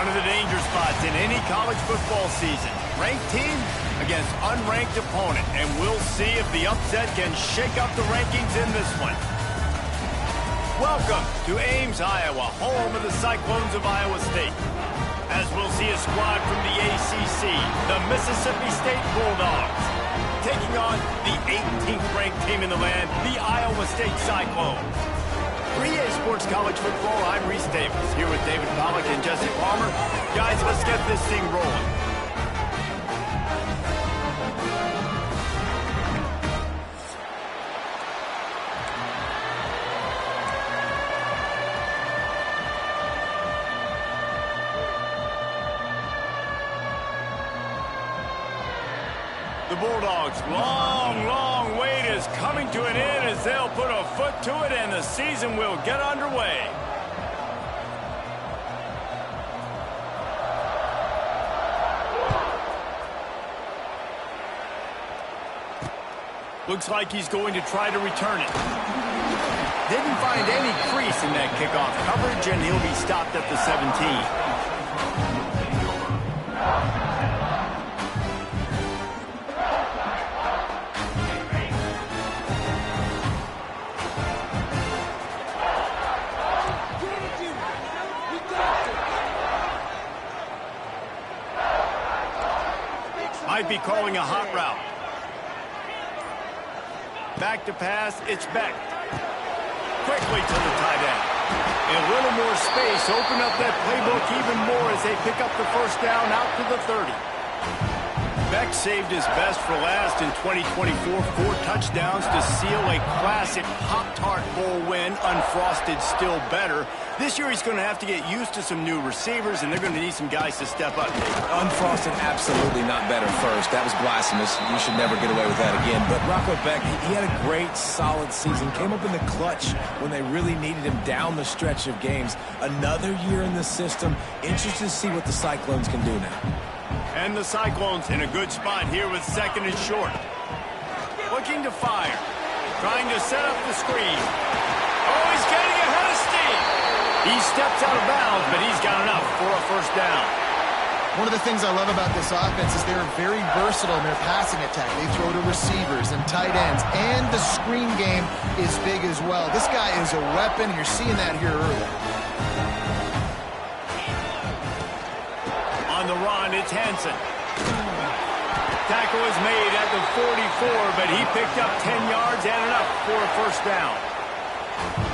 One of the danger spots in any college football season. Ranked team against unranked opponent. And we'll see if the upset can shake up the rankings in this one. Welcome to Ames, Iowa, home of the Cyclones of Iowa State. As we'll see a squad from the ACC, the Mississippi State Bulldogs, taking on the 18th ranked team in the land, the Iowa State Cyclones. For EA Sports College Football, I'm Reese Davis, here with David Pollack and Jesse Palmer. Guys, let's get this thing rolling. The Bulldogs' long wait is coming to an end as they'll put a foot to it and the season will get underway. Looks like he's going to try to return it. Didn't find any crease in that kickoff coverage, and he'll be stopped at the 17. Might be calling a hot route. Back to pass, it's Beck. Quickly to the tight end. And a little more space, open up that playbook even more as they pick up the first down out to the 30. Beck saved his best for last in 2024, 4 touchdowns to seal a classic Pop-Tart Bowl win, unfrosted still better. This year he's going to have to get used to some new receivers, and they're going to need some guys to step up. Unfrosted, absolutely not better first. That was blasphemous. You should never get away with that again. But Rocco Beck, he had a great, solid season. Came up in the clutch when they really needed him down the stretch of games. Another year in the system. Interested to see what the Cyclones can do now. And the Cyclones in a good spot here with 2nd and short. Looking to fire. Trying to set up the screen. Oh, he's getting ahead of steam. He steps out of bounds, but he's got enough for a first down. One of the things I love about this offense is they're very versatile in their passing attack. They throw to receivers and tight ends, and the screen game is big as well. This guy is a weapon, and you're seeing that here early. On the run, it's Hansen. Tackle is made at the 44, but he picked up 10 yards and enough for a first down.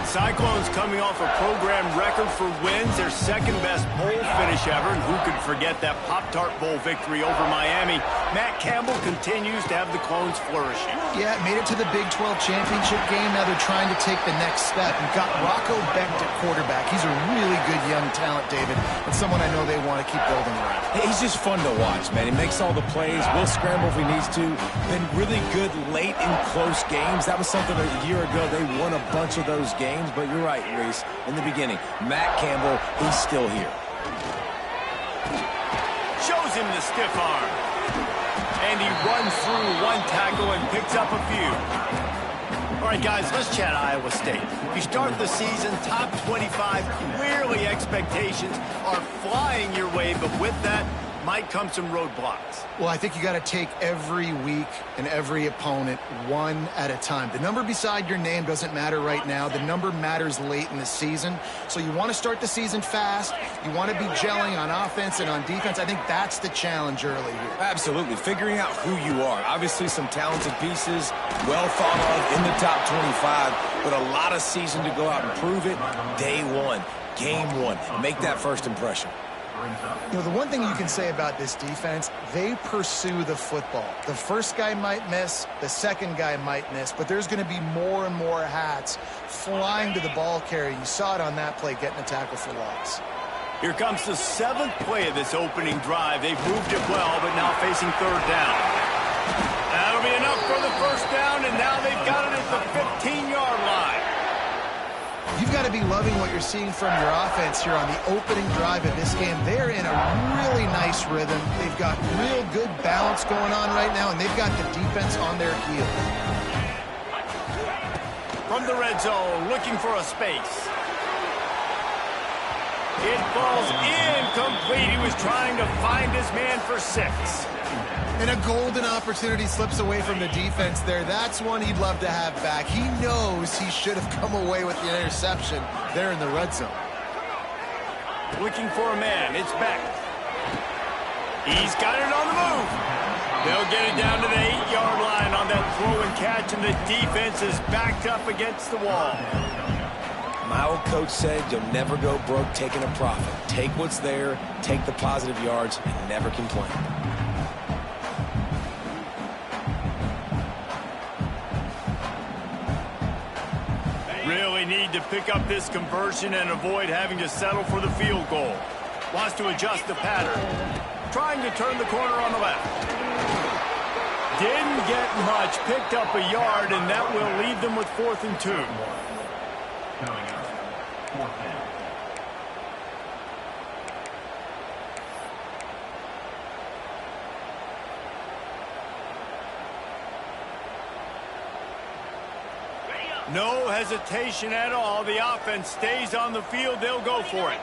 Cyclones coming off a program record for wins, their 2nd-best bowl finish ever, and who could forget that Pop-Tart Bowl victory over Miami. Matt Campbell continues to have the Clones flourishing. Yeah, made it to the Big 12 championship game. Now they're trying to take the next step. You've got Rocco Beck at quarterback. He's a really good young talent, David, and someone I know they want to keep building around. He's just fun to watch, man. He makes all the plays, will scramble if he needs to. Been really good late in close games. That was something a year ago. They won a bunch of those games, but you're right, Reese. In the beginning, Matt Campbell, he's still here. Shows him the stiff arm. And he runs through one tackle and picks up a few. All right, guys, let's chat Iowa State. You start the season top 25. Clearly expectations are flying your way, but with that might come some roadblocks. Well, I think you got to take every week and every opponent one at a time. The number beside your name doesn't matter right now. The number matters late in the season. So you want to start the season fast. You want to be gelling on offense and on defense. I think that's the challenge early here. Absolutely. Figuring out who you are. Obviously some talented pieces, well thought of in the top 25, but a lot of season to go out and prove it. Day one, game one. Make that first impression. You know, the one thing you can say about this defense, they pursue the football. The first guy might miss, the second guy might miss, but there's going to be more and more hats flying to the ball carrier. You saw it on that play, getting a tackle for loss. Here comes the 7th play of this opening drive. They've moved it well, but now facing 3rd down. That'll be enough for the first down, and now they've got it at the 15-yard line. You've got to be loving what you're seeing from your offense here on the opening drive of this game. They're in a really nice rhythm. They've got real good balance going on right now, and they've got the defense on their heels. From the red zone, looking for a space. It falls incomplete. He was trying to find his man for 6. And a golden opportunity slips away from the defense there. That's one he'd love to have back. He knows he should have come away with the interception there in the red zone. Looking for a man. It's back. He's got it on the move. They'll get it down to the 8-yard line on that throw and catch, and the defense is backed up against the wall. My old coach said you'll never go broke taking a profit. Take what's there, take the positive yards, and never complain. Really need to pick up this conversion and avoid having to settle for the field goal. Wants to adjust the pattern. Trying to turn the corner on the left. Didn't get much. Picked up a yard, and that will leave them with 4th and 2. No hesitation at all. The offense stays on the field. They'll go for it.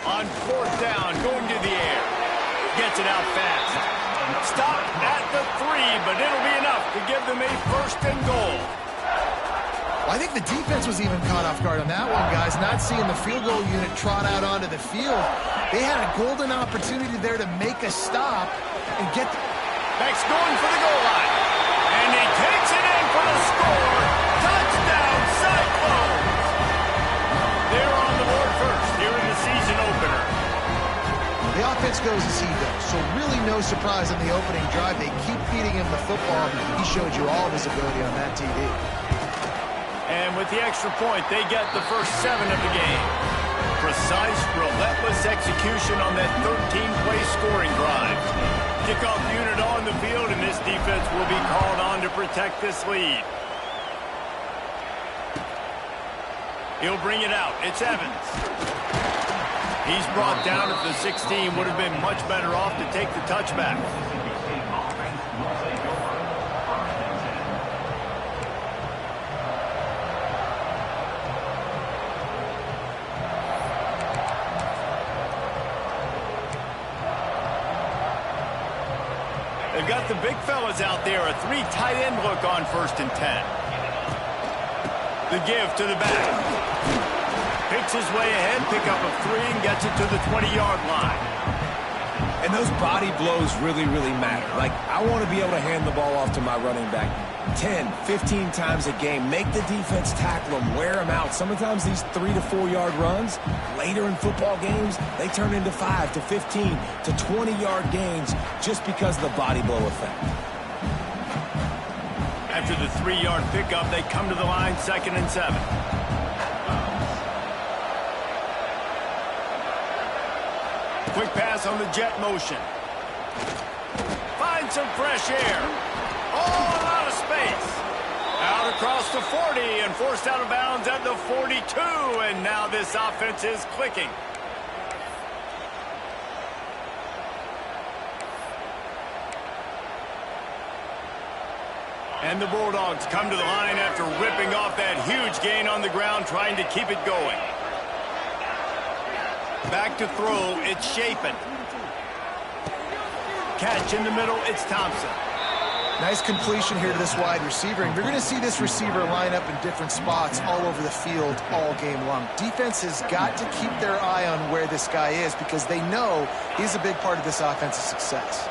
On 4th down, going to the air. Gets it out fast. Stop at the 3, but it'll be enough to give them a 1st and goal. I think the defense was even caught off guard on that one, guys. Not seeing the field goal unit trot out onto the field. They had a golden opportunity there to make a stop and get the... Beck's going for the goal line. And he takes it in for the score. Touchdown, Cyclone! They're on the board first here in the season opener. The offense goes as he goes, so really no surprise on the opening drive. They keep feeding him the football. He showed you all of his ability on that TD. And with the extra point, they get the first 7 of the game. Precise, relentless execution on that 13-play scoring drive. Kickoff unit on the field, and this defense will be called on to protect this lead. He'll bring it out. It's Evans. He's brought down at the 16. Would have been much better off to take the touchback. They've got the big fellas out there. A 3 tight end look on 1st and 10. The give to the back. Picks his way ahead, pick up a 3, and gets it to the 20-yard line. And those body blows really, really matter. Like, I want to be able to hand the ball off to my running back 10, 15 times a game. Make the defense tackle them, wear them out. Sometimes these 3 to 4 yard runs, later in football games, they turn into 5 to 15 to 20-yard gains just because of the body blow effect. After the 3-yard pickup, they come to the line, 2nd and 7. Quick pass on the jet motion. Find some fresh air. Oh, a lot of space. Out across the 40 and forced out of bounds at the 42. And now this offense is clicking. And the Bulldogs come to the line after ripping off that huge gain on the ground, trying to keep it going. Back to throw, it's Shapen. Catch in the middle, it's Thompson. Nice completion here to this wide receiver, and you're going to see this receiver line up in different spots all over the field all game long. Defense has got to keep their eye on where this guy is because they know he's a big part of this offense's success.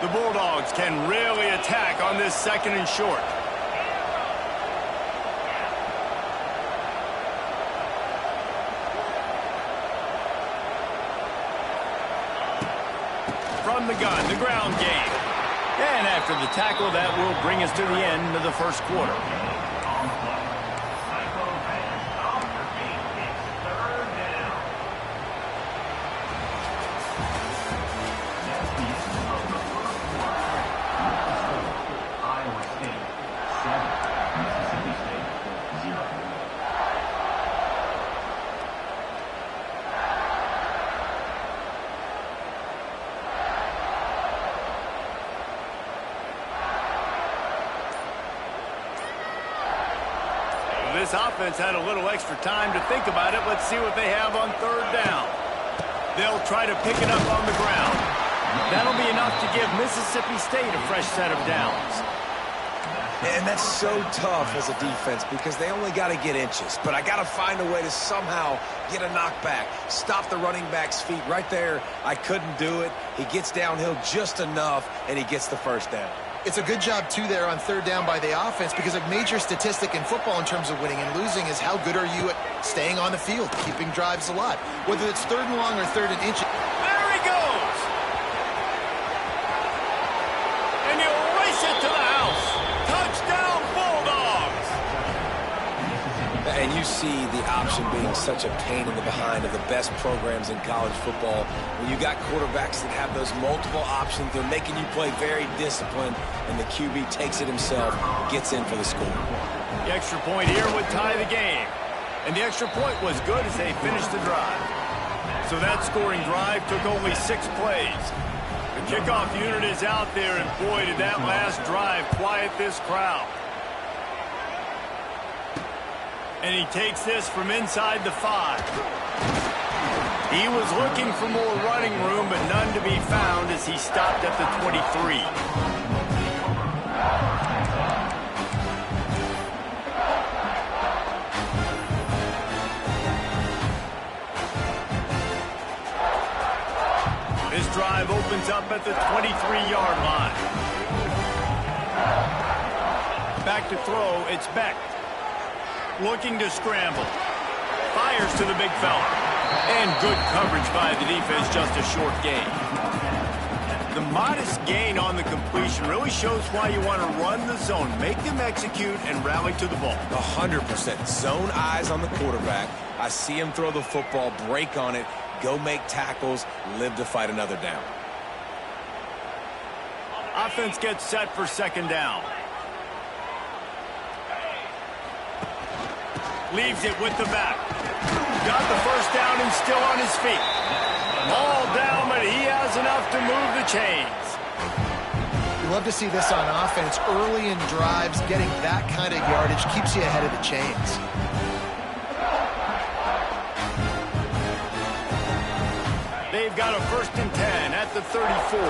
The Bulldogs can really attack on this 2nd and short. From the gun, the ground game. And after the tackle, that will bring us to the end of the 1st quarter. this offense had a little extra time to think about it. Let's see what they have on third down. They'll try to pick it up on the ground. That'll be enough to give Mississippi State a fresh set of downs. And that's so tough as a defense because they only got to get inches. But I got to find a way to somehow get a knockback, stop the running back's feet. Right there, I couldn't do it. He gets downhill just enough, and he gets the first down. It's a good job, too, there on third down by the offense because a major statistic in football in terms of winning and losing is how good are you at staying on the field, keeping drives alive. Whether it's third and long or third and inch. There he goes! And he'll race it to the house. Touchdown, Bulldogs! And you see the option being such a pain in the behind of the best programs in college football. When you got quarterbacks that have those multiple options, they're making you play very disciplined, and the QB takes it himself, gets in for the score. The extra point here would tie the game. And the extra point was good as they finished the drive. So that scoring drive took only 6 plays. The kickoff unit is out there, and boy, did that last drive quiet this crowd. And he takes this from inside the 5. He was looking for more running room, but none to be found as he stopped at the 23. This drive opens up at the 23-yard line. Back to throw, it's Beck. Looking to scramble. Fires to the big fella. And good coverage by the defense, just a short gain. The modest gain on the completion really shows why you want to run the zone. Make them execute and rally to the ball. 100%. Zone eyes on the quarterback. I see him throw the football, break on it, go make tackles, live to fight another down. Offense gets set for second down. Leaves it with the back. Got the first down and still on his feet. All down, but he has enough to move the chains. You love to see this on offense. Early in drives, getting that kind of yardage keeps you ahead of the chains. They've got a 1st and 10 at the 34.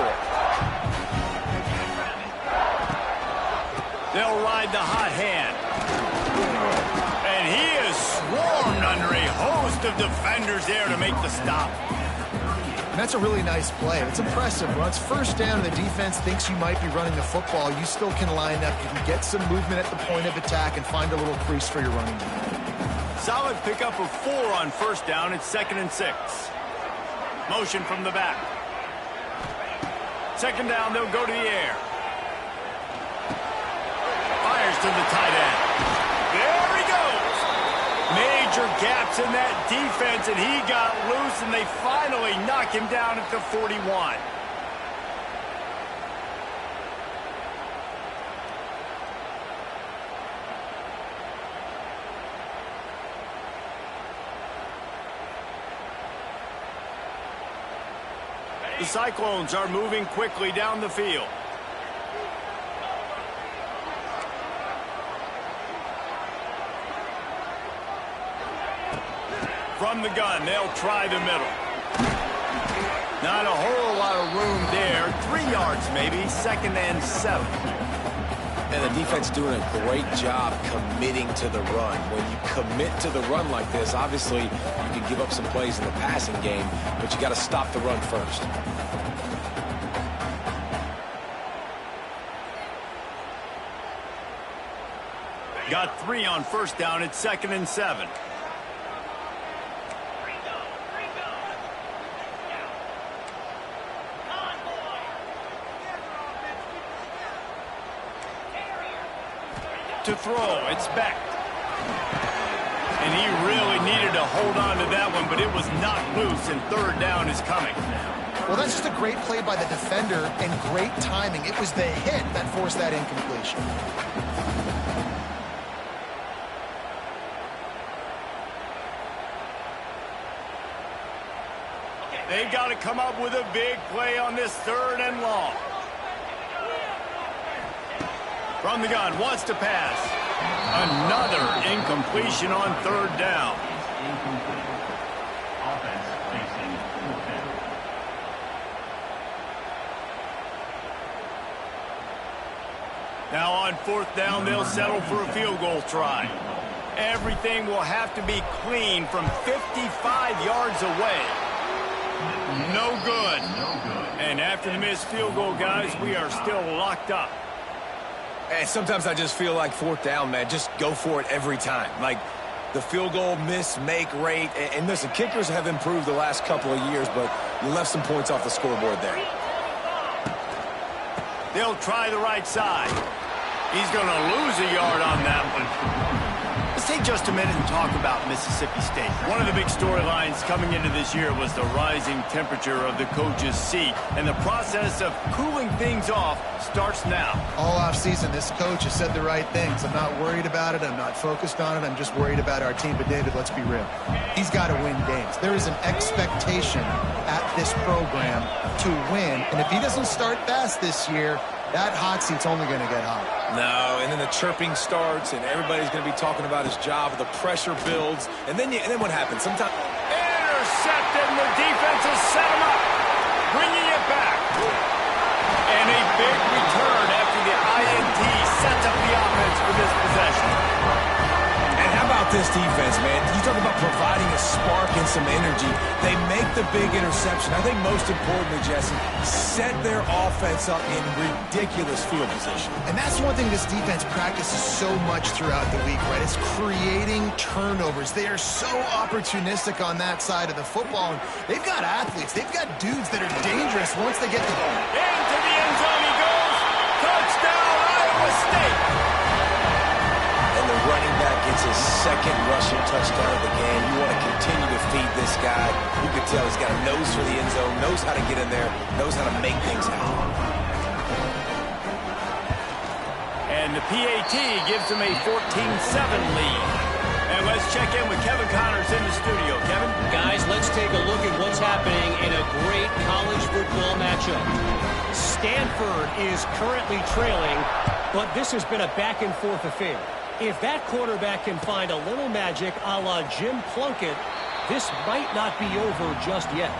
They'll ride the hot hand. And he is swarmed under a host of defenders there to make the stop. And that's a really nice play. It's impressive. Once first down, the defense thinks you might be running the football. You still can line up. You can get some movement at the point of attack and find a little crease for your running back. Solid pickup of 4 on first down. It's 2nd and 6. Motion from the back. Second down, they'll go to the air. Fires to the tight end. There he goes. Major gaps in that defense, and he got loose, and they finally knock him down at the 41. The Cyclones are moving quickly down the field. From the gun, they'll try the middle. Not a whole lot of room there. 3 yards maybe, 2nd and 7. And the defense doing a great job committing to the run. When you commit to the run like this, obviously you can give up some plays in the passing game, but you got to stop the run first. Got 3 on first down. It's 2nd and 7. To throw, it's Beck. And he really needed to hold on to that one, but it was not loose, and 3rd down is coming. Well, that's just a great play by the defender and great timing. It was the hit that forced that incompletion. They've got to come up with a big play on this 3rd and long. From the gun, wants to pass. Another incompletion on third down. Now on fourth down, they'll settle for a field goal try. Everything will have to be clean from 55 yards away. No good. And after the missed field goal, guys, we are still locked up. And sometimes I just feel like fourth down, man, just go for it every time. Like the field goal miss-make rate. And listen, kickers have improved the last couple of years, but you left some points off the scoreboard there. They'll try the right side. He's going to lose a yard on that one. Let's take just a minute and talk about Mississippi State. One of the big storylines coming into this year was the rising temperature of the coach's seat, and the process of cooling things off starts now. All offseason, this coach has said the right things. I'm not worried about it. I'm not focused on it. I'm just worried about our team. But, David, let's be real. He's got to win games. There is an expectation at this program to win, and if he doesn't start fast this year, that hot seat's only going to get hot. No, and then the chirping starts, and everybody's going to be talking about his job. The pressure builds, and then what happens? Sometimes intercepted, and the defense has set him up, bringing it back. And a big return after the INT sets up the offense for this possession. And how about this defense, man? You talk about providing a spark and some energy. They make the big interception. I think most importantly, Jesse, set their offense up in ridiculous field position. And that's one thing this defense practices so much throughout the week, right? It's creating turnovers. They are so opportunistic on that side of the football. And they've got athletes. They've got dudes that are dangerous once they get the ball. Into the end zone he goes. Touchdown, Iowa State. And the running back gets his second rushing touchdown of the game. You want to continue to feed this guy. You can tell he's got a nose for the end zone, knows how to get in there, knows how to make things happen. And the PAT gives him a 14-7 lead. And let's check in with Kevin Connors in the studio. Kevin? Guys, let's take a look at what's happening in a great college football matchup. Stanford is currently trailing, but this has been a back-and-forth affair. If that quarterback can find a little magic a la Jim Plunkett, this might not be over just yet.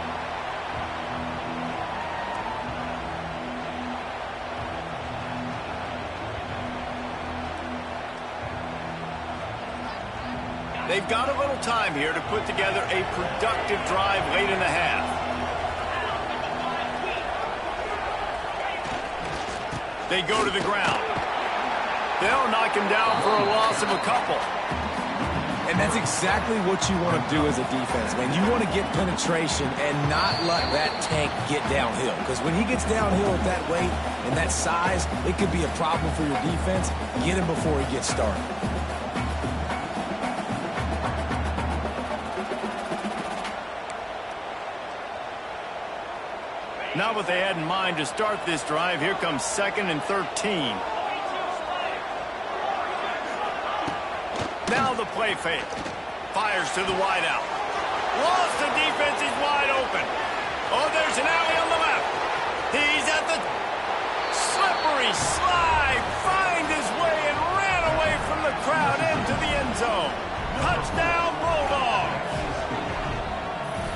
They've got a little time here to put together a productive drive late in the half. They go to the ground. They'll knock him down for a loss of a couple. And that's exactly what you want to do as a defense, man. You want to get penetration and not let that tank get downhill. Because when he gets downhill at that weight and that size, it could be a problem for your defense. Get him before he gets started. Not what they had in mind to start this drive. Here comes 2nd and 13. Now the play fake. Fires to the wideout. Lost the defense. He's wide open. Oh, there's an alley on the left. He's at the slippery slide. Find his way and ran away from the crowd into the end zone. Touchdown, Bulldogs.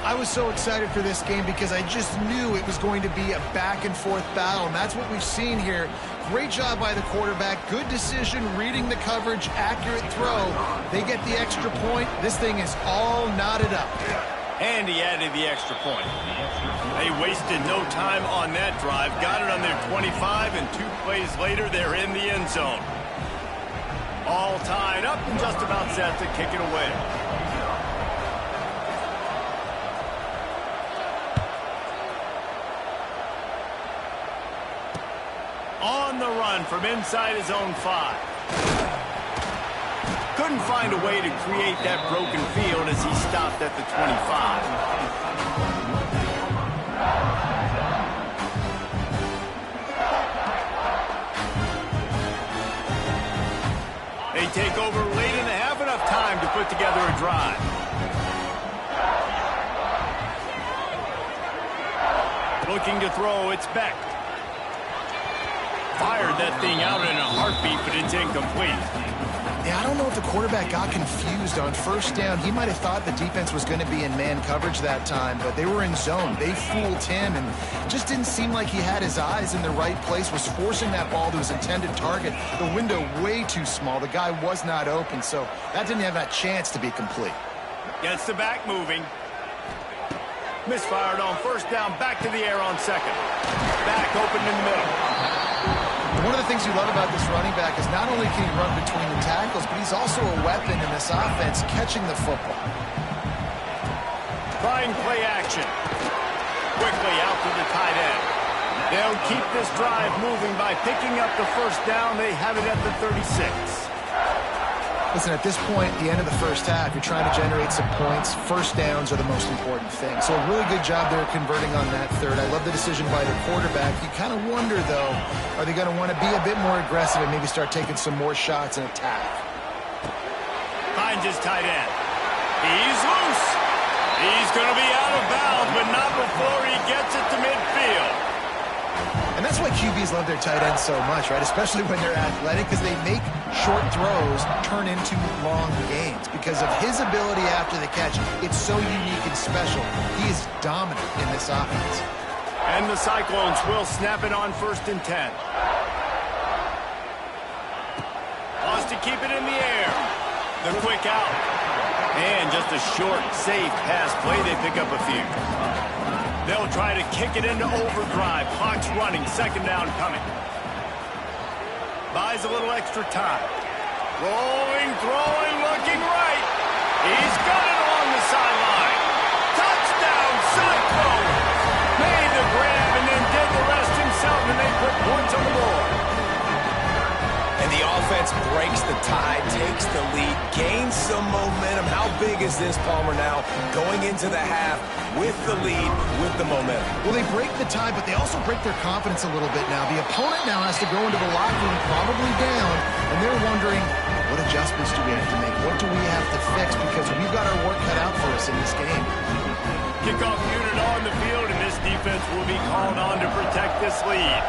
I was so excited for this game because I just knew it was going to be a back-and-forth battle, and that's what we've seen here. Great job by the quarterback. Good decision, reading the coverage, accurate throw. They get the extra point. This thing is all knotted up. And he added the extra point. They wasted no time on that drive. Got it on their 25, and 2 plays later, they're in the end zone. All tied up and just about set to kick it away. On the run from inside his own 5. Couldn't find a way to create that broken field as he stopped at the 25. They take over late in the half, enough time to put together a drive. Looking to throw, it's Beck. Fired that thing out in a heartbeat, but it's incomplete. Yeah, I don't know if the quarterback got confused on first down. He might have thought the defense was going to be in man coverage that time, but they were in zone. They fooled him and just didn't seem like he had his eyes in the right place, was forcing that ball to his intended target. The window way too small. The guy was not open, so that didn't have that chance to be complete. Gets the back moving. Misfired on first down, back to the air on second. Back open in the middle. One of the things you love about this running back is not only can he run between the tackles, but he's also a weapon in this offense, catching the football. Trying play action. Quickly out to the tight end. They'll keep this drive moving by picking up the first down. They have it at the 36. Listen, at this point, the end of the first half, you're trying to generate some points. First downs are the most important thing. So a really good job there converting on that third. I love the decision by the quarterback. You kind of wonder, though, are they going to want to be a bit more aggressive and maybe start taking some more shots and attack? Finds his tight end. He's loose. He's going to be out of bounds, but not before he gets it to midfield. And that's why QBs love their tight ends so much, right? Especially when they're athletic, because they make short throws turn into long gains. Because of his ability after the catch, it's so unique and special. He is dominant in this offense. And the Cyclones will snap it on 1st and 10. Wants to keep it in the air. The quick out. And just a short, safe pass play. They pick up a few. They'll try to kick it into overdrive. Clock's running. Second down coming. Buys a little extra time. Rolling, throwing, looking right. He's got it on the sideline. Touchdown, Cyclone. Made the grab and then did the rest himself, and they put points on the board. And the offense breaks the tie, takes the lead, gains some momentum. How big is this, Palmer, now going into the half with the lead, with the momentum? Well, they break the tie, but they also break their confidence a little bit now. The opponent now has to go into the locker room probably down, and they're wondering, what adjustments do we have to make? What do we have to fix? Because we've got our work cut out for us in this game. Kickoff unit on the field, and this defense will be called on to protect this lead.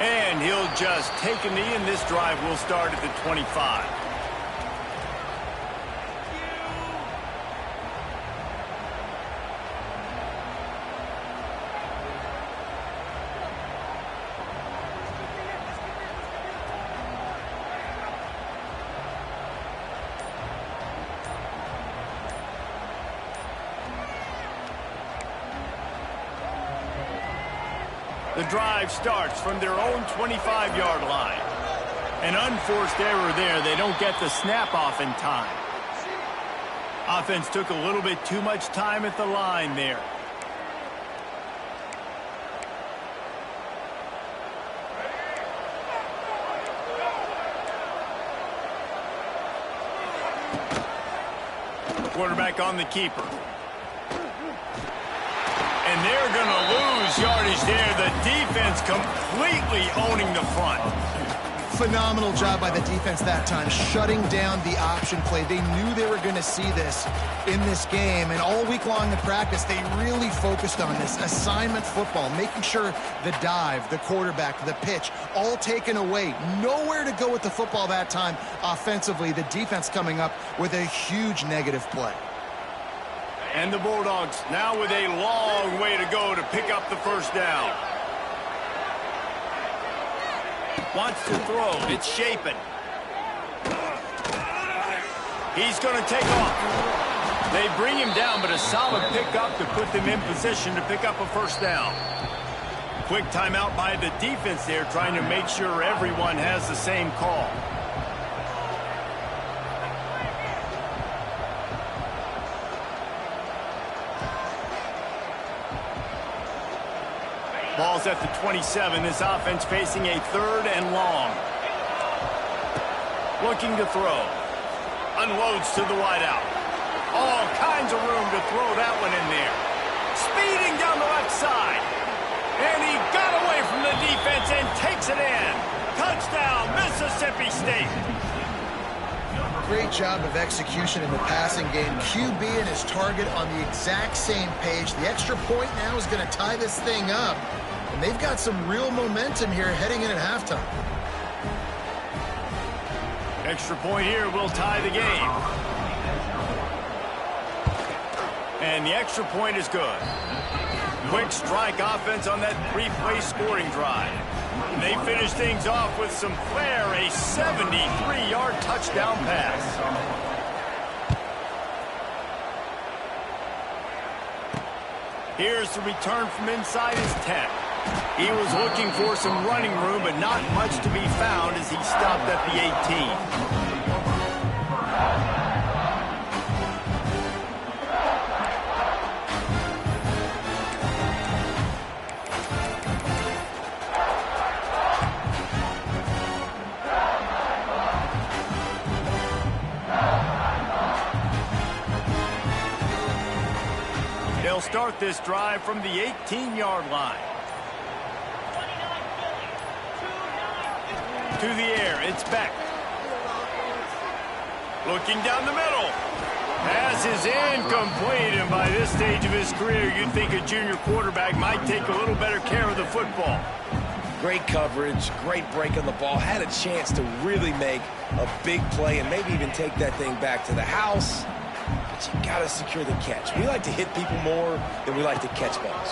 And he'll just take a knee, and this drive will start at the 25. The drive starts from their own 25-yard line. An unforced error there. They don't get the snap off in time. Offense took a little bit too much time at the line there. Quarterback on the keeper. And they're going to lose yardage there. The defense completely owning the front. Phenomenal job by the defense that time, shutting down the option play. They knew they were going to see this in this game, and all week long in practice, they really focused on this assignment football, making sure the dive, the quarterback, the pitch, all taken away. Nowhere to go with the football that time offensively. The defense coming up with a huge negative play. And the Bulldogs now with a long way to go to pick up the first down. Wants to throw. It's Shapen. He's going to take off. They bring him down, but a solid pickup to put them in position to pick up a first down. Quick timeout by the defense there, trying to make sure everyone has the same call. Ball's at the 27. This offense facing a third and long. Looking to throw. Unloads to the wideout. All kinds of room to throw that one in there. Speeding down the left side. And he got away from the defense and takes it in. Touchdown, Mississippi State. Great job of execution in the passing game. QB and his target on the exact same page. The extra point now is going to tie this thing up. And they've got some real momentum here heading in at halftime. Extra point here will tie the game. And the extra point is good. Quick strike offense on that three-play scoring drive. And they finish things off with some flair, a 73-yard touchdown pass. Here's the return from inside his 10. He was looking for some running room, but not much to be found as he stopped at the 18. They'll start this drive from the 18-yard line. To the air, it's Beck. Looking down the middle. Pass is incomplete, and by this stage of his career, you'd think a junior quarterback might take a little better care of the football. Great coverage, great break on the ball. Had a chance to really make a big play and maybe even take that thing back to the house. But you got to secure the catch. We like to hit people more than we like to catch balls.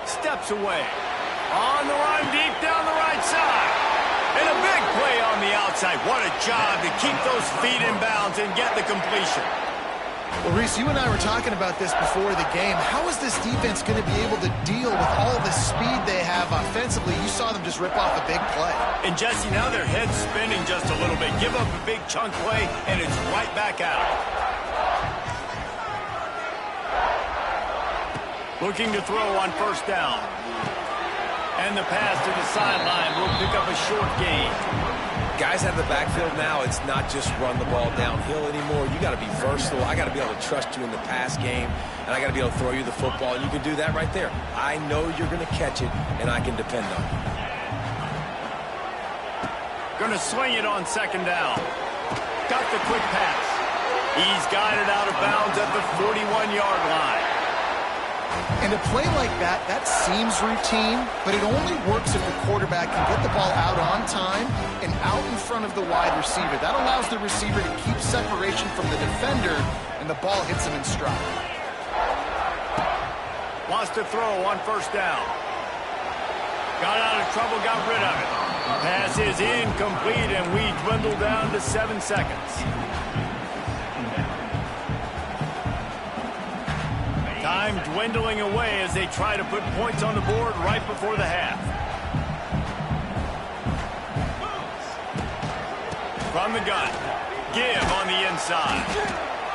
Steps away. On the run, deep down the right side. And a big play on the outside. What a job to keep those feet in bounds and get the completion. Well, Reese, you and I were talking about this before the game. How is this defense going to be able to deal with all the speed they have offensively? You saw them just rip off a big play. And, Jesse, now their head's spinning just a little bit. Give up a big chunk play, and it's right back out. Looking to throw on first down. And the pass to the sideline will pick up a short gain. Guys out of the backfield now, it's not just run the ball downhill anymore. You got to be versatile. I got to be able to trust you in the pass game, and I got to be able to throw you the football, and you can do that right there. I know you're going to catch it, and I can depend on you. Going to swing it on second down. Got the quick pass. He's got it out of bounds at the 41-yard line. And a play like that, that seems routine, but it only works if the quarterback can get the ball out on time and out in front of the wide receiver. That allows the receiver to keep separation from the defender, and the ball hits him in stride. Wants to throw on first down. Got out of trouble, got rid of it. Pass is incomplete, and we dwindle down to 7 seconds. Time dwindling away as they try to put points on the board right before the half. From the gun. Give on the inside.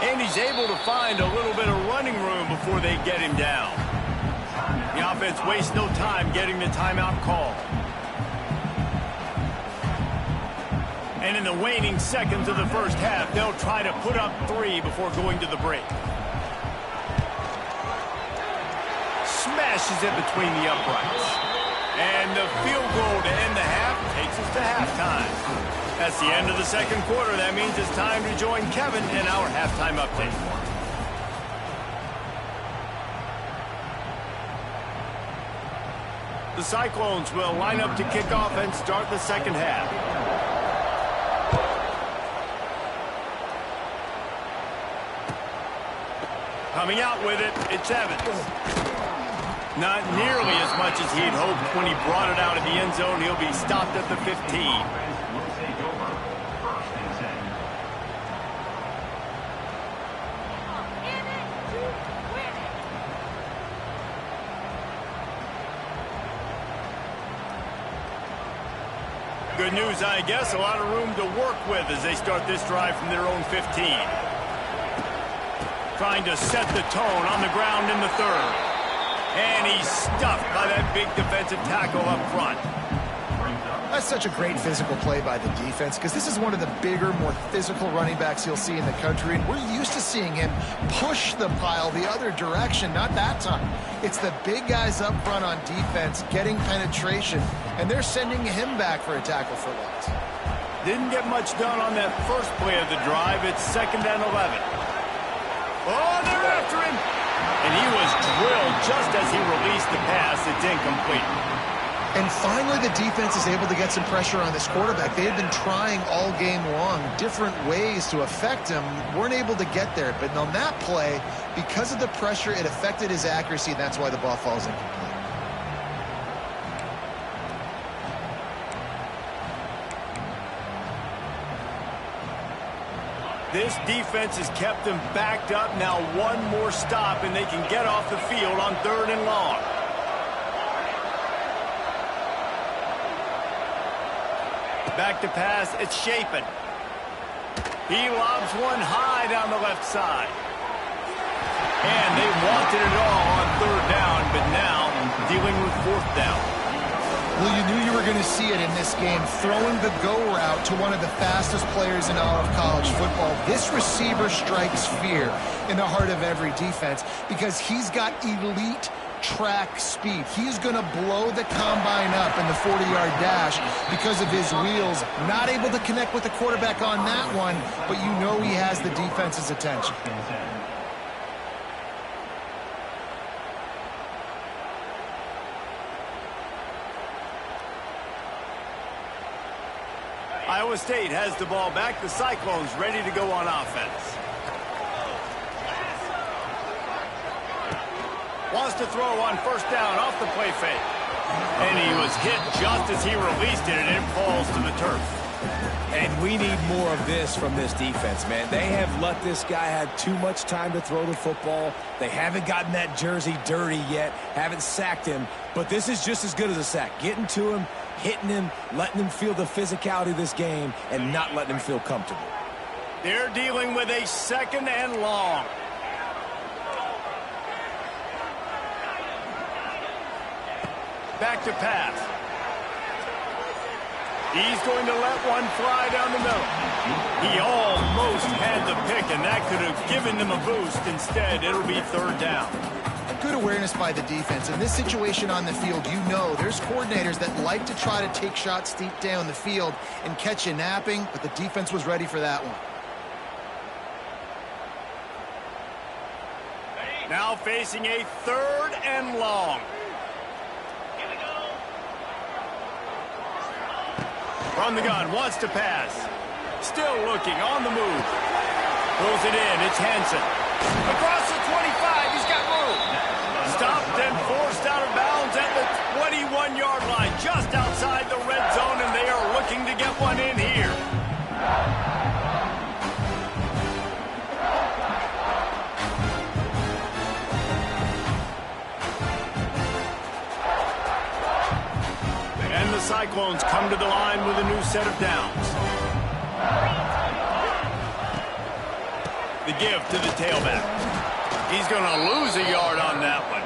And he's able to find a little bit of running room before they get him down. The offense wastes no time getting the timeout call. And in the waning seconds of the first half, they'll try to put up 3 before going to the break. Smashes it between the uprights. And the field goal to end the half takes us to halftime. That's the end of the second quarter. That means it's time to join Kevin in our halftime update. The Cyclones will line up to kick off and start the second half. Coming out with it, it's Evans. Not nearly as much as he'd hoped when he brought it out of the end zone. He'll be stopped at the 15. Good news, I guess. A lot of room to work with as they start this drive from their own 15. Trying to set the tone on the ground in the third. And he's stuffed by that big defensive tackle up front. That's such a great physical play by the defense because this is one of the bigger, more physical running backs you'll see in the country, and we're used to seeing him push the pile the other direction. Not that time. It's the big guys up front on defense getting penetration, and they're sending him back for a tackle for loss. Didn't get much done on that first play of the drive. It's 2nd and 11. Oh, they're after him. And he was drilled just as he released the pass. It's incomplete. And finally, the defense is able to get some pressure on this quarterback. They had been trying all game long different ways to affect him, weren't able to get there. But on that play, because of the pressure, it affected his accuracy, and that's why the ball falls incomplete. This defense has kept them backed up. Now one more stop, and they can get off the field on 3rd and long. Back to pass, it's Shapen. He lobs one high down the left side. And they wanted it all on 3rd down, but now dealing with 4th down. Well, you knew you were going to see it in this game, throwing the go route to one of the fastest players in all of college football. This receiver strikes fear in the heart of every defense because he's got elite track speed. He's going to blow the combine up in the 40-yard dash because of his wheels. Not able to connect with the quarterback on that one, but you know he has the defense's attention. Iowa State has the ball back. The Cyclones ready to go on offense. Wants to throw on 1st down off the play fake. And he was hit just as he released it, and it falls to the turf. And we need more of this from this defense, man. They have let this guy have too much time to throw the football. They haven't gotten that jersey dirty yet, haven't sacked him. But this is just as good as a sack. Getting to him, hitting him, letting him feel the physicality of this game, and not letting him feel comfortable. They're dealing with a 2nd and long. Back to pass. He's going to let one fly down the middle. He almost had the pick, and that could have given them a boost. Instead, it'll be 3rd down. Good awareness by the defense. In this situation on the field, you know there's coordinators that like to try to take shots deep down the field and catch you napping, but the defense was ready for that one. Now facing a 3rd and long. From the gun, wants to pass. Still looking, on the move. Pulls it in, it's Hansen. Across the 25, he's got room. Stopped and forced out of bounds at the 21-yard line, just outside the red zone, and they are looking to get one in here. And the Cyclones come to the line with a new set of downs. The give to the tailback. He's going to lose a yard on that one.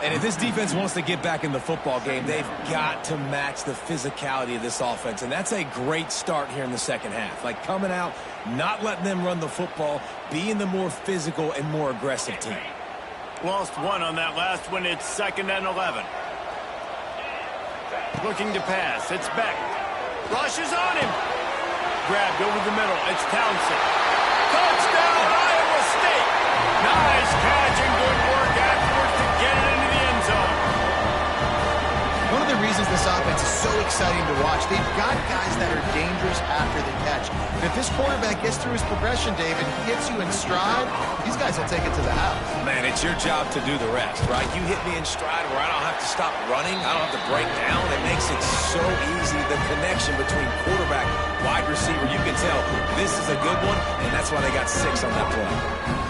And if this defense wants to get back in the football game, they've got to match the physicality of this offense. And that's a great start here in the 2nd half. Like coming out, not letting them run the football, being the more physical and more aggressive team. Lost one on that last one. It's 2nd and 11. Looking to pass. It's Beck. Rushes on him. Grabbed over the middle. It's Townsend. Touchdown, Iowa State. Nice catch and good work afterwards to get it into the end zone. One of the reasons this offense is so exciting to watch, they've got guys that are dangerous after the catch. And if this quarterback gets through his progression, David, hits you in stride, these guys will take it to the house. Man, it's your job to do the rest, right? You hit me in stride where I don't have to stop running. I don't have to break down. It makes it so easy. The connection between quarterback, wide receiver, you can tell this is a good one, and that's why they got 6 on that play.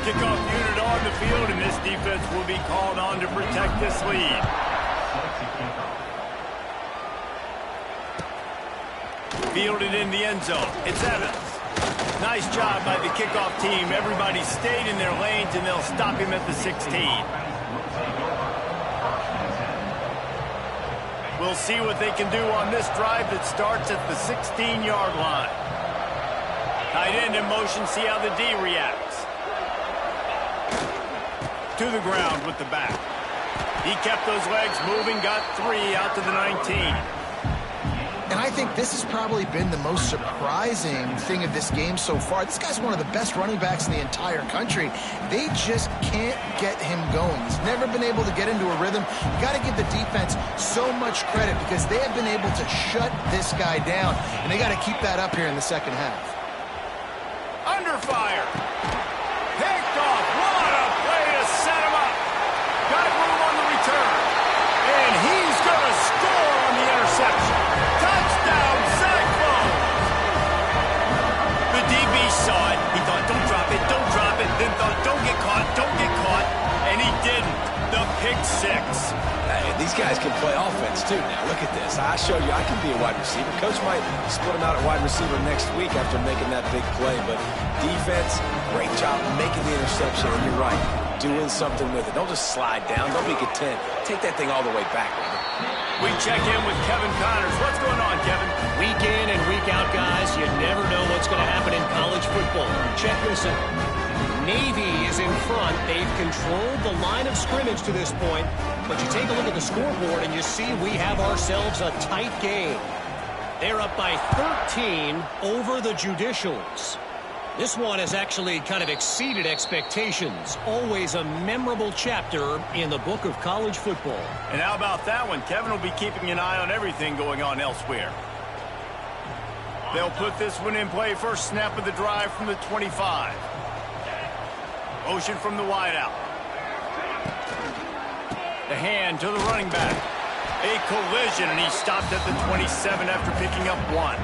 Kickoff unit on the field, and this defense will be called on to protect this lead. Fielded in the end zone. It's Evans. Nice job by the kickoff team. Everybody stayed in their lanes, and they'll stop him at the 16. We'll see what they can do on this drive that starts at the 16-yard line. Tight end in motion. See how the D reacts. To the ground with the back. He kept those legs moving, got 3 out to the 19. And I I think this has probably been the most surprising thing of this game so far. This guy's one of the best running backs in the entire country. They just can't get him going. He's never been able to get into a rhythm. You got to give the defense so much credit because they have been able to shut this guy down, and they got to keep that up here in the second half. Under fire. Picked off. What a play to set him up. Got room on the return. And he's going to score on the interception. Touchdown, Cyclone. The DB saw it. He thought, don't drop it, don't drop it. Then thought, don't get caught, don't get caught. And he didn't. The pick six. Hey, these guys can play offense, too. Now, look at this. I showed you I can be a wide receiver. Coach might split him out at wide receiver next week after making that big play. But defense, great job making the interception. And you're right, doing something with it. Don't just slide down. Don't be content. Take that thing all the way back. We check in with Kevin Connors. What's going on, Kevin? Week in and week out, guys, you never know what's going to happen in college football. Check this out. Navy is in front. They've controlled the line of scrimmage to this point. But you take a look at the scoreboard and you see we have ourselves a tight game. They're up by 13 over the Judicials. This one has actually kind of exceeded expectations. Always a memorable chapter in the book of college football. And how about that one? Kevin will be keeping an eye on everything going on elsewhere. They'll put this one in play. First snap of the drive from the 25. Motion from the wideout. The hand to the running back. A collision, and he stopped at the 27 after picking up one.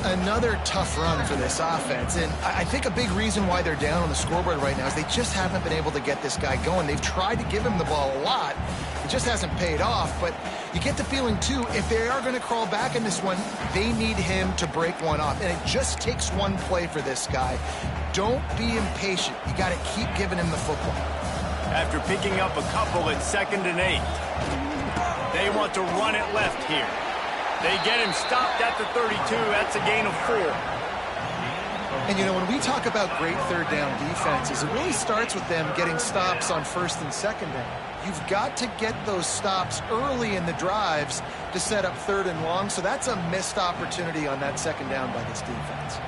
Another tough run for this offense, and I think a big reason why they're down on the scoreboard right now is they just haven't been able to get this guy going. They've tried to give him the ball a lot. It just hasn't paid off, but you get the feeling, too, if they are going to crawl back in this one, they need him to break one off, and it just takes one play for this guy. Don't be impatient. You got to keep giving him the football. After picking up a couple at 2nd and 8, they want to run it left here. They get him stopped at the 32. That's a gain of 4. And, you know, when we talk about great third down defenses, it really starts with them getting stops on 1st and 2nd down. You've got to get those stops early in the drives to set up 3rd and long, so that's a missed opportunity on that 2nd down by this defense.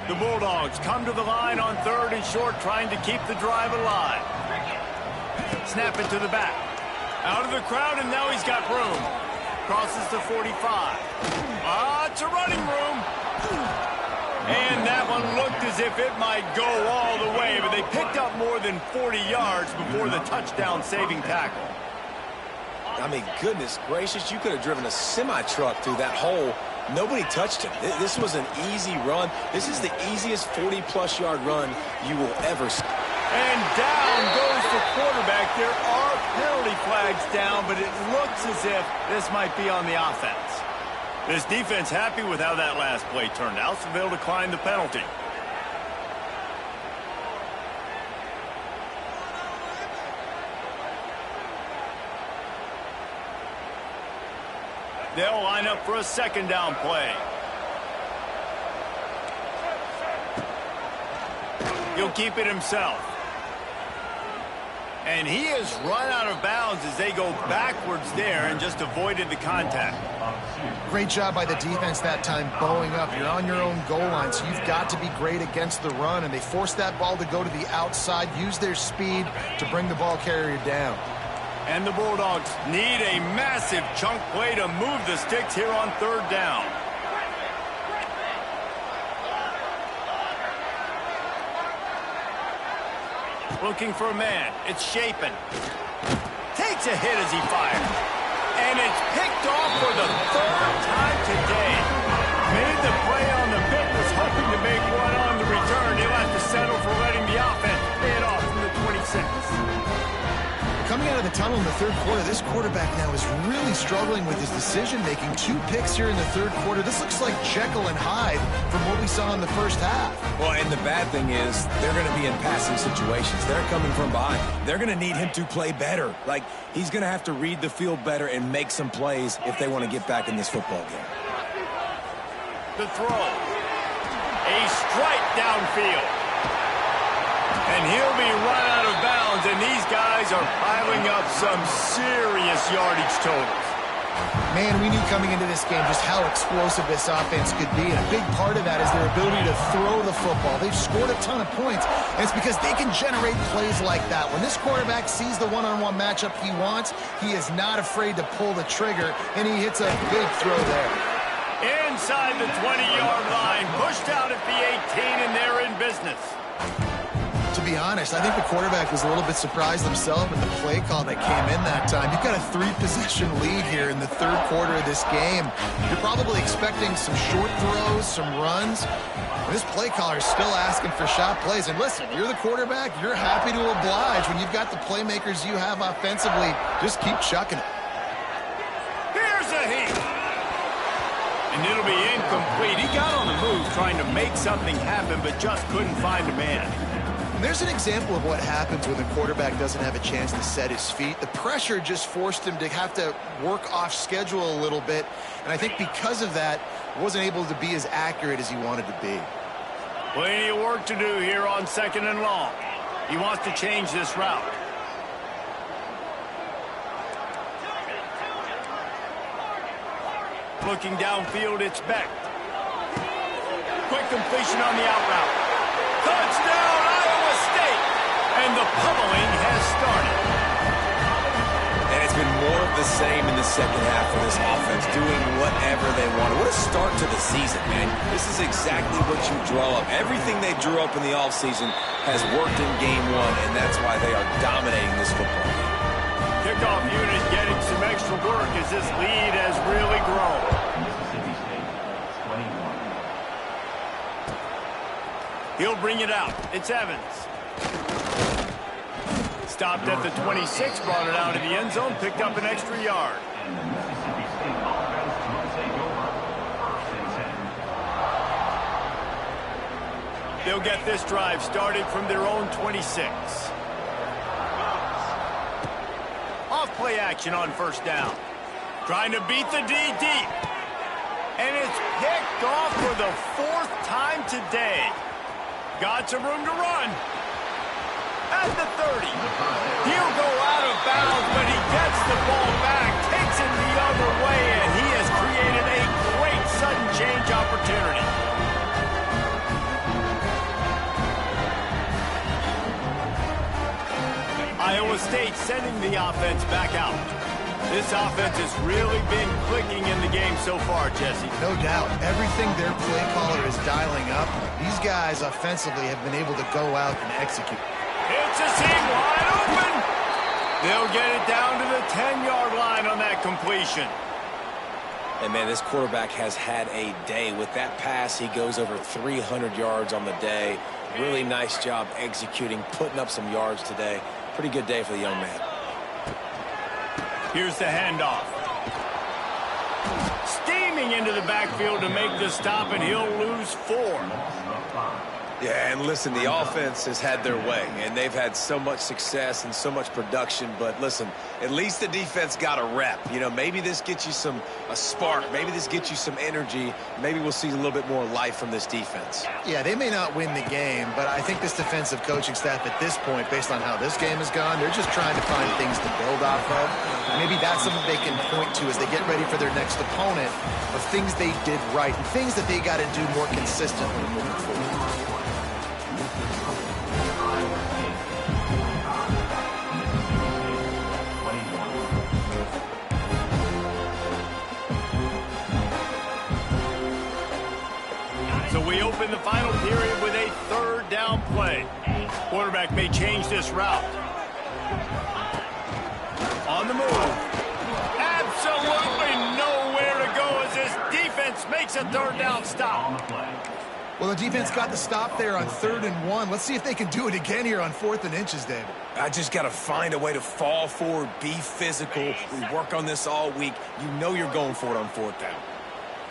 The Bulldogs come to the line on 3rd and short, trying to keep the drive alive. Snap it to the back. Out of the crowd, and now he's got room. Crosses to 45. It's a running room. And that one looked as if it might go all the way, but they picked up more than 40 yards before the touchdown-saving tackle. I mean, goodness gracious, you could have driven a semi-truck through that hole. Nobody touched him. This was an easy run. This is the easiest 40-plus yard run you will ever see. And down goes the quarterback. There are penalty flags down, but it looks as if this might be on the offense. This defense happy with how that last play turned out, so they'll decline the penalty. They'll line up for a 2nd down play. He'll keep it himself. And he has run out of bounds as they go backwards there and just avoided the contact. Great job by the defense that time, bowing up. You're on your own goal line, so you've got to be great against the run, and they forced that ball to go to the outside, use their speed to bring the ball carrier down. And the Bulldogs need a massive chunk play to move the sticks here on 3rd down. Looking for a man. It's Shapen. Takes a hit as he fires. And it's picked off for the 3rd time today. Made the play on the pick, was hoping to make one on the return. He'll have to settle for letting the offense pay it off from the 26. Coming out of the tunnel in the 3rd quarter, this quarterback now is really struggling with his decision-making. 2 picks here in the 3rd quarter. This looks like Jekyll and Hyde from what we saw in the 1st half. Well, and the bad thing is they're going to be in passing situations. They're coming from behind. They're going to need him to play better. Like, he's going to have to read the field better and make some plays if they want to get back in this football game. The throw. A strike downfield. And he'll be run out of bounds and these guys are piling up some serious yardage totals. Man, we knew coming into this game just how explosive this offense could be, and a big part of that is their ability to throw the football. They've scored a ton of points, and it's because they can generate plays like that. When this quarterback sees the one-on-one matchup he wants, he is not afraid to pull the trigger, and he hits a big throw there. Inside the 20-yard line, pushed out at the 18, and they're in business. To be honest, I think the quarterback was a little bit surprised himself with the play call that came in that time. You've got a 3-possession lead here in the third quarter of this game. You're probably expecting some short throws, some runs. This play caller is still asking for shot plays. And listen, you're the quarterback. You're happy to oblige. When you've got the playmakers you have offensively, just keep chucking it. Here's a heat. And it'll be incomplete. He got on the move trying to make something happen, but just couldn't find a man. And there's an example of what happens when the quarterback doesn't have a chance to set his feet. The pressure just forced him to have to work off schedule a little bit. And I think because of that, wasn't able to be as accurate as he wanted to be. Plenty of work to do here on 2nd and long. He wants to change this route. Looking downfield, it's Beck. Quick completion on the out route. Touchdown, Iowa State! And the pummeling has started. And it's been more of the same in the second half for this offense, doing whatever they wanted. What a start to the season, man. This is exactly what you draw up. Everything they drew up in the offseason has worked in game one, and that's why they are dominating this football game. Kickoff unit getting some extra work as this lead has really grown. He'll bring it out. It's Evans. Stopped at the 26, brought it out of the end zone, picked up an extra yard. They'll get this drive started from their own 26. Off play action on first down. Trying to beat the D deep. And it's picked off for the 4th time today. Got some room to run. At the 30. He'll go out of bounds, but he gets the ball back, takes it the other way, and he has created a great sudden change opportunity. Iowa State sending the offense back out. This offense has really been clicking in the game so far, Jesse. No doubt. Everything their play caller is dialing up, these guys offensively have been able to go out and execute. It's a seam wide open. They'll get it down to the 10-yard line on that completion. And, man, this quarterback has had a day. With that pass, he goes over 300 yards on the day. Really nice job executing, putting up some yards today. Pretty good day for the young man. Here's the handoff. Steaming into the backfield to make the stop, and he'll lose 4. Yeah, and listen, the offense has had their way, and they've had so much success and so much production. But listen, at least the defense got a rep. You know, maybe this gets you a spark. Maybe this gets you some energy. Maybe we'll see a little bit more life from this defense. Yeah, they may not win the game, but I think this defensive coaching staff at this point, based on how this game has gone, they're just trying to find things to build off of. Maybe that's something they can point to as they get ready for their next opponent, of things they did right and things that they got to do more consistently moving forward. So we open the final period with a 3rd down play. Quarterback may change this route. On the move. Absolutely nowhere to go as this defense makes a 3rd down stop. Well, the defense got the stop there on 3rd and 1. Let's see if they can do it again here on 4th and inches, David. I just got to find a way to fall forward, be physical. We work on this all week. You know you're going for it on 4th down.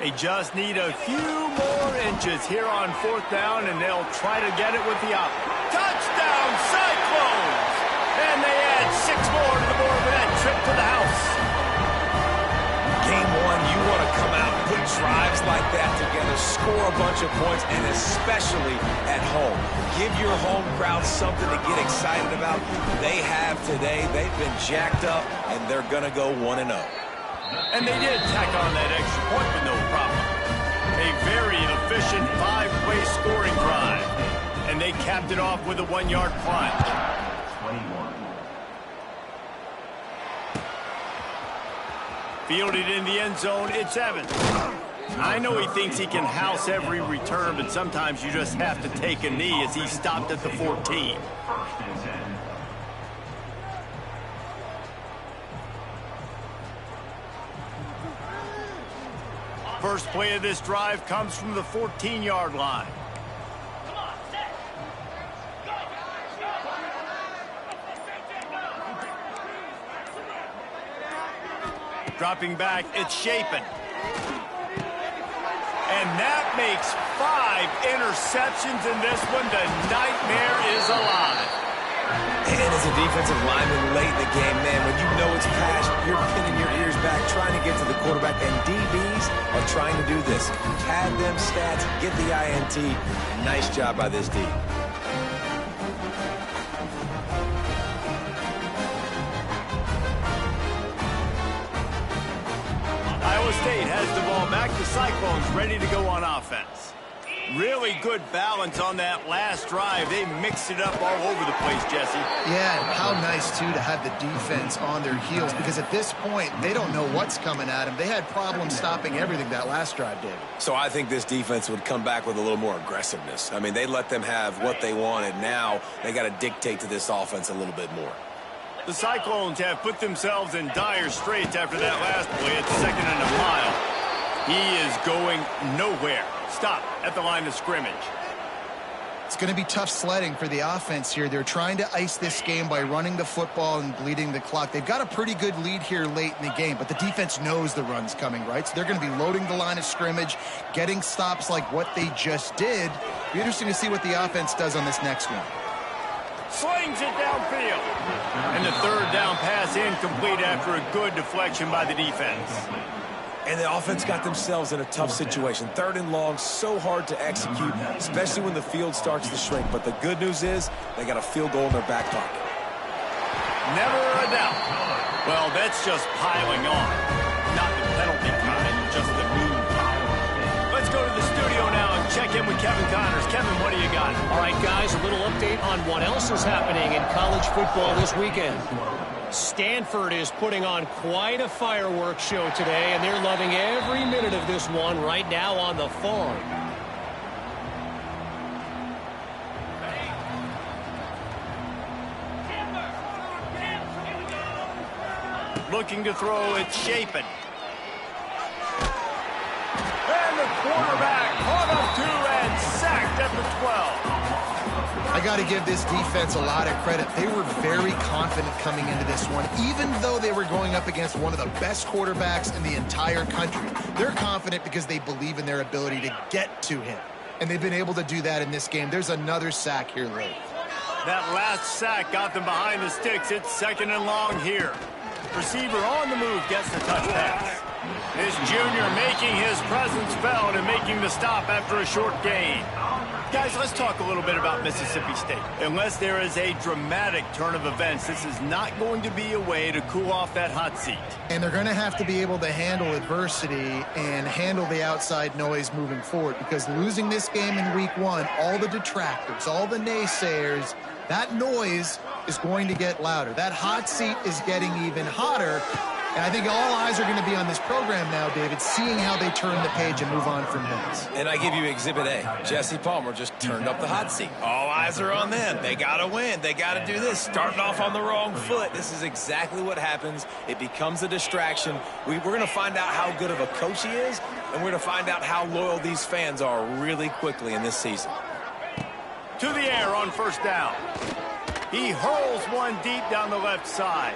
They just need a few more inches here on 4th down, and they'll try to get it with the op. Touchdown, Cyclones! And they add 6 more to the board with that trip to the house. Game one, you want to come out, put drives like that together, score a bunch of points, and especially at home. Give your home crowd something to get excited about. They have today. They've been jacked up, and they're going to go 1-0. And they did tack on that extra point with no problem. A very efficient 5-play scoring drive. And they capped it off with a 1-yard plunge. 21. Fielded in the end zone, it's Evans. I know he thinks he can house every return, but sometimes you just have to take a knee as he stopped at the 14. First play of this drive comes from the 14-yard line. Dropping back, it's Shapen. And that makes 5 interceptions in this one. The nightmare is alive. And as a defensive lineman late in the game, man, when you know it's past, you're pinning your ears back, trying to get to the quarterback, and DBs are trying to do this. Pad them stats, get the INT. Nice job by this D. Iowa State has the ball back. The Cyclones ready to go on offense. Really good balance on that last drive. They mixed it up all over the place, Jesse. Yeah, and how nice, too, to have the defense on their heels, because at this point, they don't know what's coming at them. They had problems stopping everything that last drive, David. So I think this defense would come back with a little more aggressiveness. I mean, they let them have what they wanted. Now they got to dictate to this offense a little bit more. The Cyclones have put themselves in dire straits after that last play. It's 2nd and a mile. He is going nowhere. Stop at the line of scrimmage. It's going to be tough sledding for the offense here. They're trying to ice this game by running the football and bleeding the clock. They've got a pretty good lead here late in the game, but the defense knows the run's coming, right? So they're going to be loading the line of scrimmage, getting stops like what they just did. It'll be interesting to see what the offense does on this next one. Slings it downfield. And the 3rd down pass incomplete after a good deflection by the defense. And the offense got themselves in a tough situation. 3rd and long, so hard to execute, especially when the field starts to shrink. But the good news is they got a field goal in their back pocket. Never a doubt. Well, that's just piling on. Not the penalty kind, just the mean pile. Let's go to the studio now and check in with Kevin Connors. Kevin, what do you got? All right, guys, a little update on what else is happening in college football this weekend. Stanford is putting on quite a fireworks show today, and they're loving every minute of this one right now on the farm. Looking to throw, it's Shapen. And the quarterback caught up to and sacked at the 12. I got to give this defense a lot of credit. They were very confident coming into this one, even though they were going up against one of the best quarterbacks in the entire country. They're confident because they believe in their ability to get to him, and they've been able to do that in this game. There's another sack here late. That last sack got them behind the sticks. It's 2nd and long here. Receiver on the move gets the touch pass. This junior making his presence felt and making the stop after a short gain. Guys, let's talk a little bit about Mississippi State. Unless there is a dramatic turn of events, this is not going to be a way to cool off that hot seat. And they're going to have to be able to handle adversity and handle the outside noise moving forward, because losing this game in week 1, all the detractors, all the naysayers, that noise is going to get louder. That hot seat is getting even hotter. And I think all eyes are going to be on this program now, David, seeing how they turn the page and move on from this. And I give you Exhibit A. Jesse Palmer just turned up the hot seat. All eyes are on them. They got to win. They got to do this. Starting off on the wrong foot. This is exactly what happens. It becomes a distraction. We're going to find out how good of a coach he is, and we're going to find out how loyal these fans are really quickly in this season. To the air on 1st down. He hurls one deep down the left side.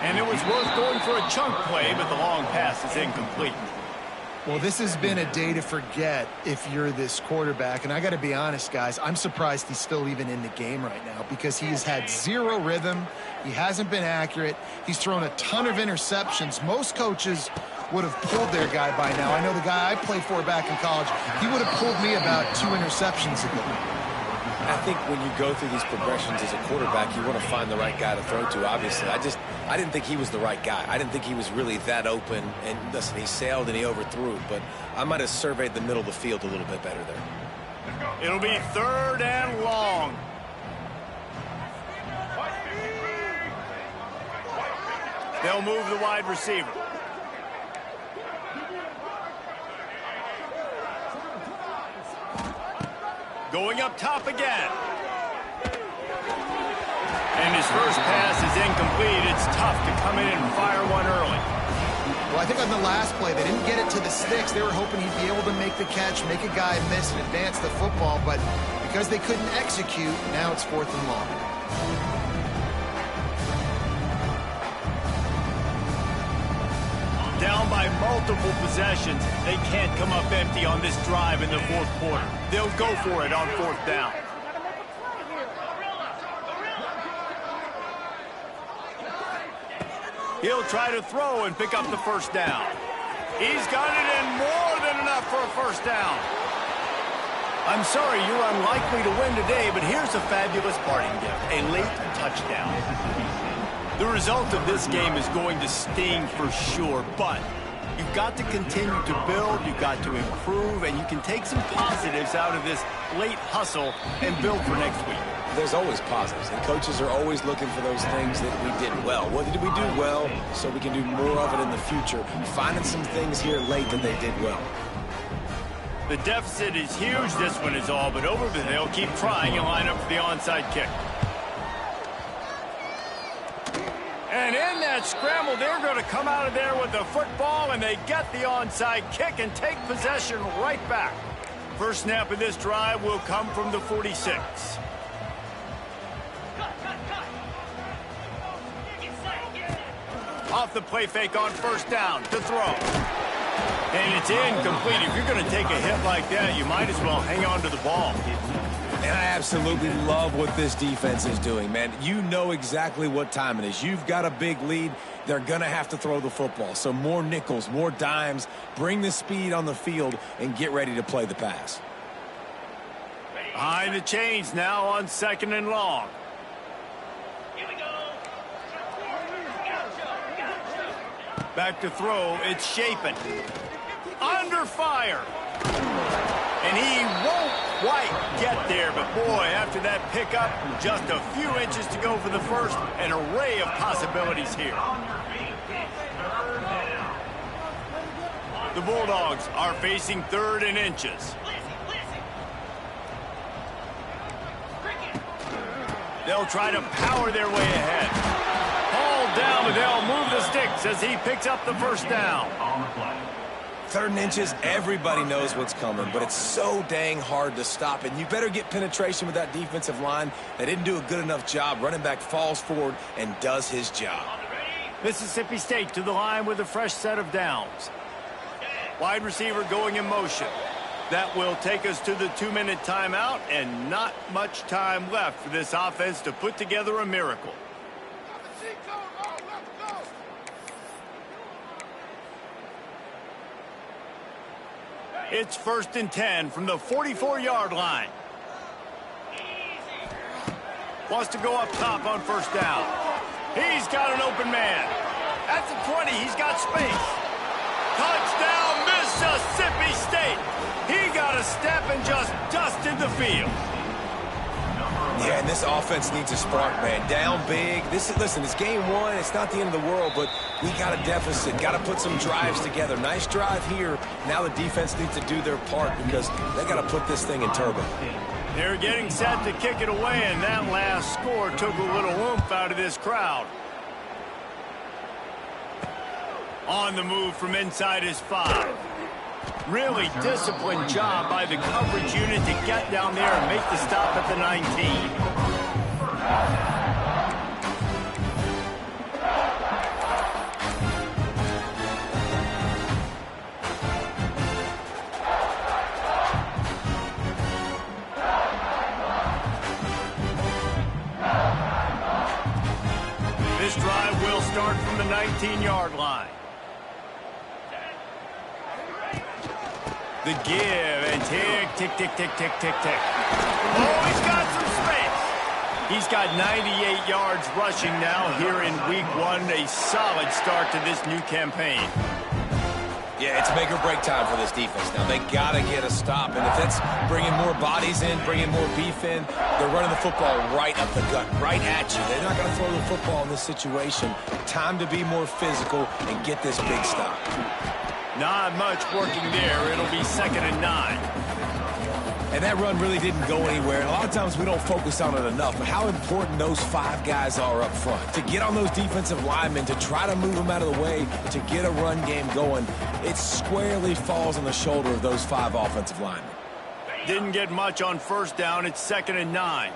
And it was worth going for a chunk play, but the long pass is incomplete. Well, this has been a day to forget if you're this quarterback. And I got to be honest, guys, I'm surprised he's still even in the game right now, because he has had zero rhythm. He hasn't been accurate. He's thrown a ton of interceptions. Most coaches would have pulled their guy by now. I know the guy I played for back in college, he would have pulled me about 2 interceptions ago. I think when you go through these progressions as a quarterback, you want to find the right guy to throw to, obviously. I didn't think he was the right guy. I didn't think he was really that open. And listen, he sailed and he overthrew, but I might have surveyed the middle of the field a little bit better there. It'll be 3rd and long. They'll move the wide receiver. Going up top again. And his first pass is incomplete. It's tough to come in and fire one early. Well, I think on the last play, they didn't get it to the sticks. They were hoping he'd be able to make the catch, make a guy miss, and advance the football. But because they couldn't execute, now it's 4th and long. Down by multiple possessions, they can't come up empty on this drive in the 4th quarter. They'll go for it on 4th down. He'll try to throw and pick up the 1st down. He's got it in more than enough for a 1st down. I'm sorry you're unlikely to win today, but here's a fabulous parting gift, a late touchdown. The result of this game is going to sting for sure, but you've got to continue to build, you've got to improve, and you can take some positives out of this late hustle and build for next week. There's always positives, and coaches are always looking for those things that we did well. What did we do well so we can do more of it in the future? Finding some things here late that they did well. The deficit is huge. This one is all but over, but they'll keep trying and line up for the onside kick. And in that scramble, they're going to come out of there with the football, and they get the onside kick and take possession right back. First snap of this drive will come from the 46. Off the play fake on 1st down to throw. And it's incomplete. If you're going to take a hit like that, you might as well hang on to the ball. And I absolutely love what this defense is doing, man. You know exactly what time it is. You've got a big lead. They're going to have to throw the football. So more nickels, more dimes. Bring the speed on the field and get ready to play the pass. Behind the chains now on 2nd and long. Back to throw. It's Shapen. Under fire. And he won't quite get there. But, boy, after that pickup, just a few inches to go for the 1st. An array of possibilities here. The Bulldogs are facing 3rd and inches. They'll try to power their way ahead. Down, but they'll move the sticks as he picks up the 1st down. 3rd and inches, everybody knows what's coming, but it's so dang hard to stop. And you better get penetration with that defensive line. They didn't do a good enough job. Running back falls forward and does his job. Mississippi State to the line with a fresh set of downs. Wide receiver going in motion. That will take us to the 2-minute timeout, and not much time left for this offense to put together a miracle. It's 1st and 10 from the 44-yard line. Wants to go up top on 1st down. He's got an open man. At the 20, he's got space. Touchdown, Mississippi State. He got a step and just dusted the field. Yeah, and this offense needs a spark, man. Down big. Listen, it's game 1. It's not the end of the world, but we got a deficit. Got to put some drives together. Nice drive here. Now the defense needs to do their part because they got to put this thing in turbo. They're getting set to kick it away, and that last score took a little oomph out of this crowd. On the move from inside his 5. Really disciplined job by the coverage unit to get down there and make the stop at the 19. This drive will start from the 19-yard line. The give and tick, tick, tick, tick, tick, tick, tick. Oh, he's got some space. He's got 98 yards rushing now here in week 1. A solid start to this new campaign. Yeah, it's make or break time for this defense. Now, they got to get a stop. And if it's bringing more bodies in, bringing more beef in, they're running the football right up the gut, right at you. They're not going to throw the football in this situation. Time to be more physical and get this big stop. Not much working there. It'll be 2nd and 9. And that run really didn't go anywhere. And a lot of times we don't focus on it enough, but how important those 5 guys are up front. To get on those defensive linemen, to try to move them out of the way, to get a run game going, it squarely falls on the shoulder of those 5 offensive linemen. Didn't get much on 1st down. It's 2nd and 9.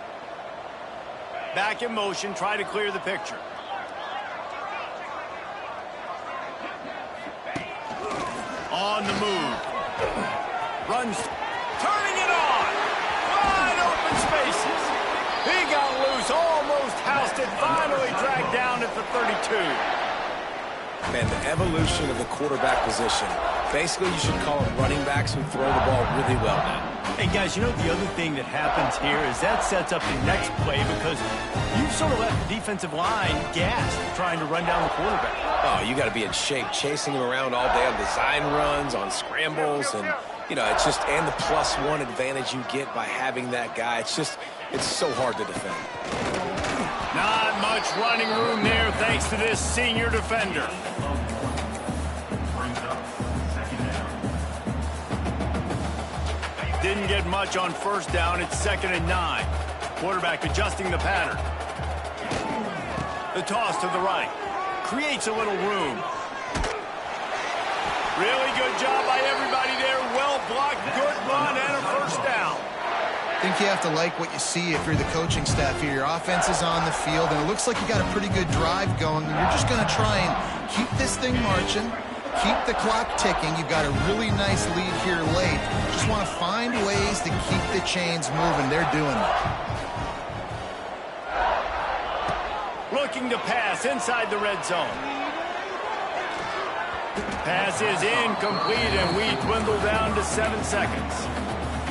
Back in motion, try to clear the picture. On the move. Runs. Turning it on. Wide open spaces. He got loose. Almost housed it. Finally dragged down at the 32. Man, the evolution of the quarterback position. Basically, you should call them running backs who throw the ball really well now. Hey, guys, you know the other thing that happens here is that sets up the next play because you've sort of left the defensive line gassed trying to run down the quarterback. Oh, you got to be in shape, chasing him around all day on design runs, on scrambles, and, you know, it's just, and the +1 advantage you get by having that guy. It's just, it's so hard to defend. Not much running room there thanks to this senior defender. Didn't get much on 1st down. It's 2nd and 9. Quarterback adjusting the pattern. The toss to the right. Creates a little room. Really good job by everybody there. Well blocked, good run, and a 1st down. I think you have to like what you see if you're the coaching staff here. Your offense is on the field, and it looks like you got a pretty good drive going. And you're just going to try and keep this thing marching, keep the clock ticking. You've got a really nice lead here late. Just want to find ways to keep the chains moving. They're doing it. Looking to pass inside the red zone. Pass is incomplete, and we dwindle down to 7 seconds.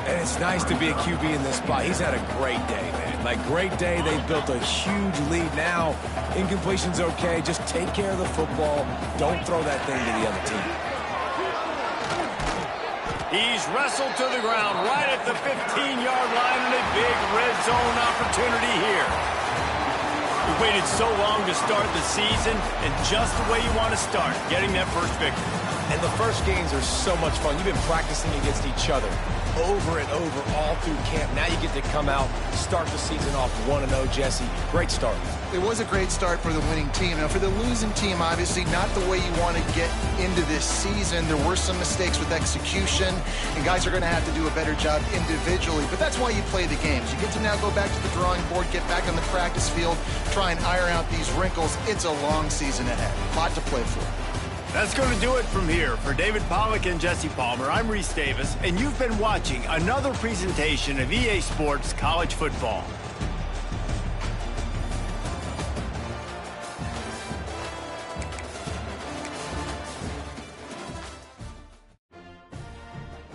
And it's nice to be a QB in this spot. He's had a great day, man. Like, great day. They've built a huge lead now. Incompletion's okay. Just take care of the football. Don't throw that thing to the other team. He's wrestled to the ground right at the 15-yard line, and a big red zone opportunity here. We waited so long to start the season, and just the way you want to start, getting that first victory. And the first games are so much fun. You've been practicing against each other over and over all through camp. Now you get to come out, start the season off 1-0, Jesse. Great start. It was a great start for the winning team. Now, for the losing team, obviously not the way you want to get into this season. There were some mistakes with execution, and guys are going to have to do a better job individually. But that's why you play the games. You get to now go back to the drawing board, get back on the practice field, try and iron out these wrinkles. It's a long season ahead. A lot to play for. That's going to do it from here. For David Pollack and Jesse Palmer, I'm Reese Davis, and you've been watching another presentation of EA Sports College Football.